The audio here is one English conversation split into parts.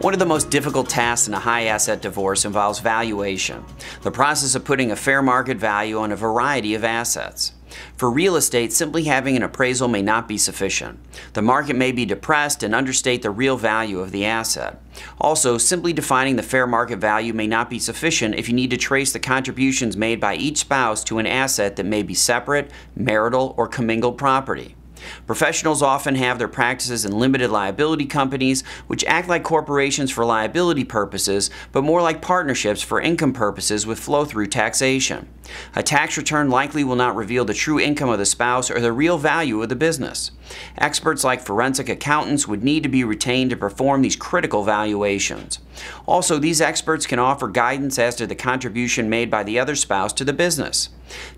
One of the most difficult tasks in a high asset divorce involves valuation, the process of putting a fair market value on a variety of assets. For real estate, simply having an appraisal may not be sufficient. The market may be depressed and understate the real value of the asset. Also, simply defining the fair market value may not be sufficient if you need to trace the contributions made by each spouse to an asset that may be separate, marital, or commingled property. Professionals often have their practices in limited liability companies, which act like corporations for liability purposes, but more like partnerships for income purposes with flow-through taxation. A tax return likely will not reveal the true income of the spouse or the real value of the business. Experts like forensic accountants would need to be retained to perform these critical valuations. Also, these experts can offer guidance as to the contribution made by the other spouse to the business.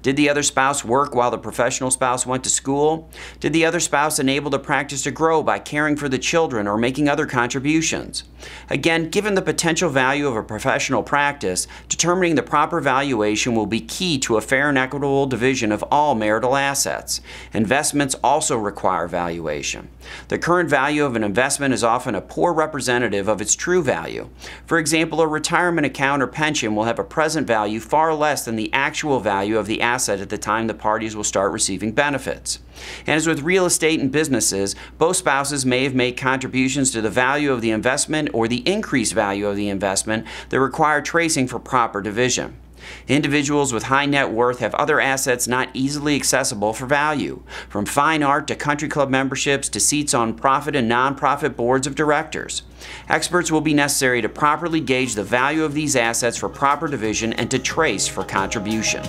Did the other spouse work while the professional spouse went to school? Did the other spouse enable the practice to grow by caring for the children or making other contributions? Again, given the potential value of a professional practice, determining the proper valuation will be key to a fair and equitable division of all marital assets. Investments also require valuation. The current value of an investment is often a poor representative of its true value. For example, a retirement account or pension will have a present value far less than the actual value of the asset at the time the parties will start receiving benefits. And as with real estate and businesses, both spouses may have made contributions to the value of the investment or the increased value of the investment that require tracing for proper division. Individuals with high net worth have other assets not easily accessible for value, from fine art to country club memberships to seats on profit and nonprofit boards of directors. Experts will be necessary to properly gauge the value of these assets for proper division and to trace for contribution.